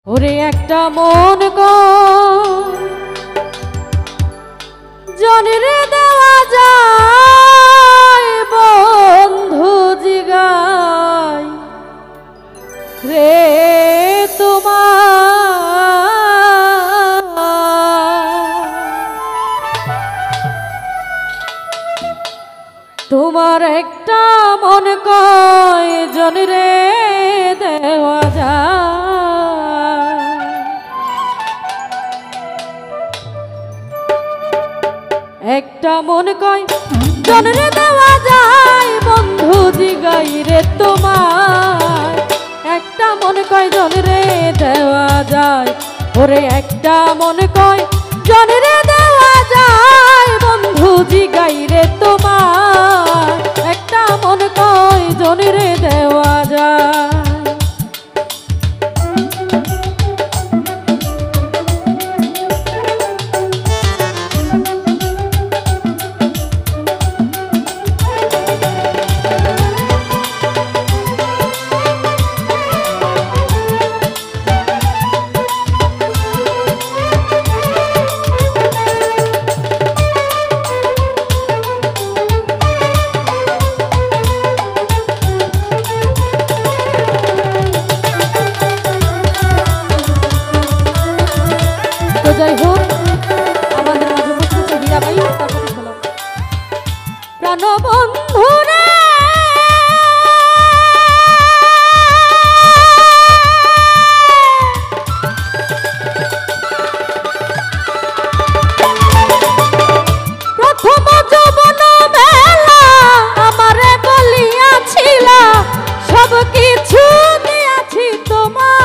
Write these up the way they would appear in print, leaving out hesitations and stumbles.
ওরে একটা মন জনরে দেওয়া যায় বন্ধু জিগাই রে তোমার একটা মন কয় জনরে দেওয়া যায়। একটা মন কয় জনরে দেওয়া যায় বন্ধু জিগাই রে তোমার। একটা মন কয় জনরে দেওয়া যায় ওরে একটা মন কয় জনরে দেওয়া যায় বন্ধু জিগাই রে তোমার। একটা মন কয় জনরে দেওয়া যায়। যাই হোক আমাদের মাঝে বসেছে হীরা ভাই, তারপরে শোনো প্রাণবন্ধু রে প্রথম যৌবন বেলা আমারে বলিয়াছিল সব কিছু দিয়াছি তোমার।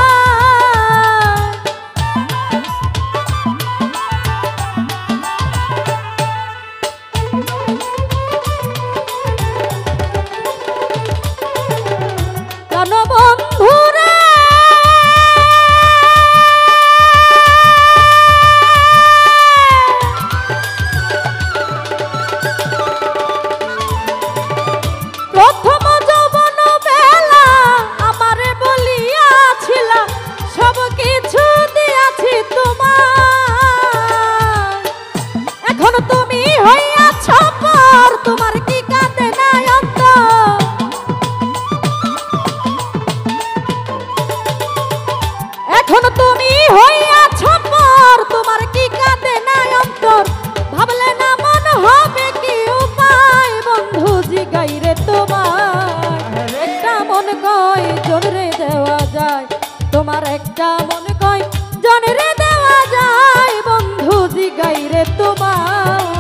তোমার একটা মন কয় জনরে দেওয়া যায় বন্ধু জিগাই রে তোমার।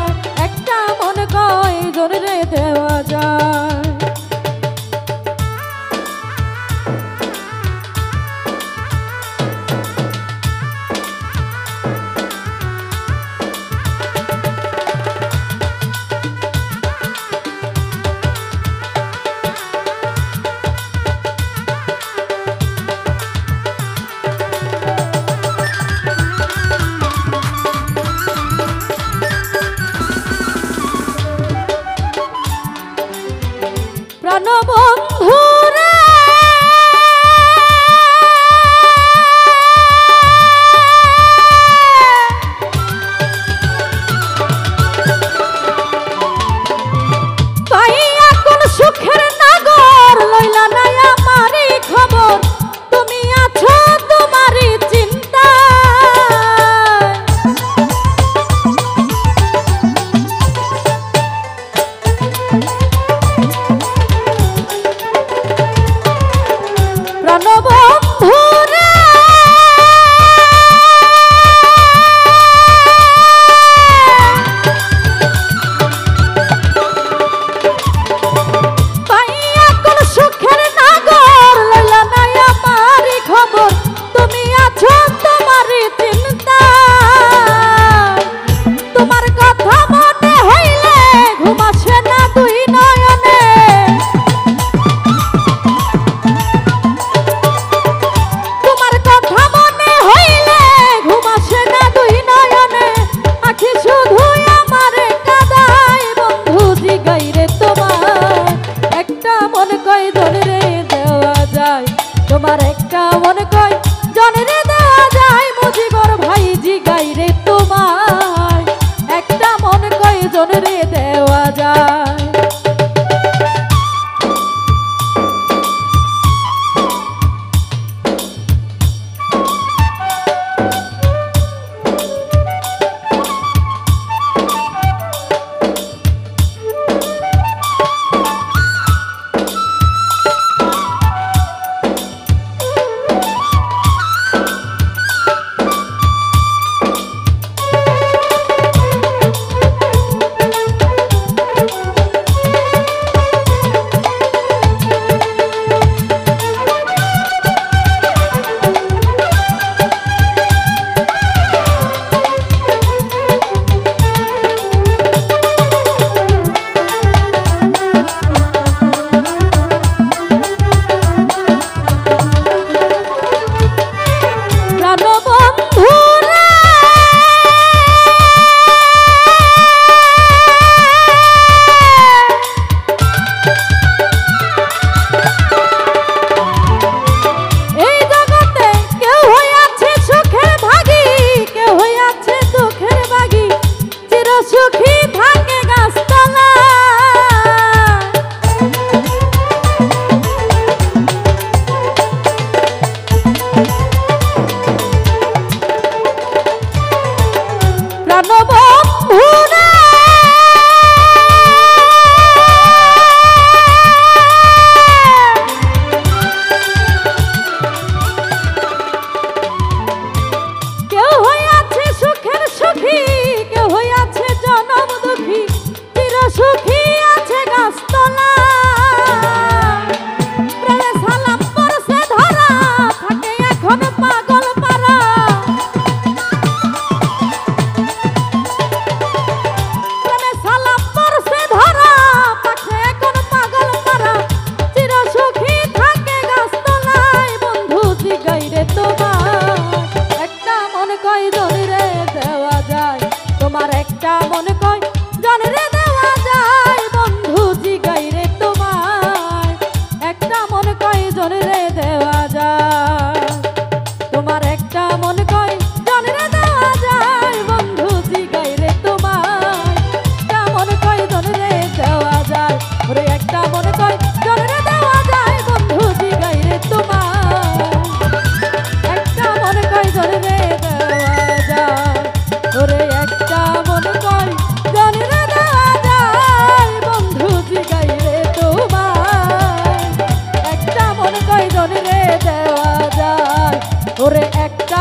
একটা মন কয় জনরে দেওয়া যায়। মন কয় জনরে দেওয়া যায় বন্ধু জিগাই রে তোমায় একটা মন কয় জনরে দেওয়া যায় তোমার একটা মন কয় জনরে দেওয়া যায় বন্ধু জিগাই রে তোমায় একটা মন কয় জনরে দেওয়া যায় ওরে একটা মন কয় জনরে দেওয়া যায় বন্ধু জিগাই রে তোমায় একটা মন কয় জনরে দেওয়া যায় ওরে একটা মন কয় জনরে দেওয়া যায় বন্ধু জিগাই রে তোমায় একটা মন কয় জনরে দেওয়া যায় ওরে একটা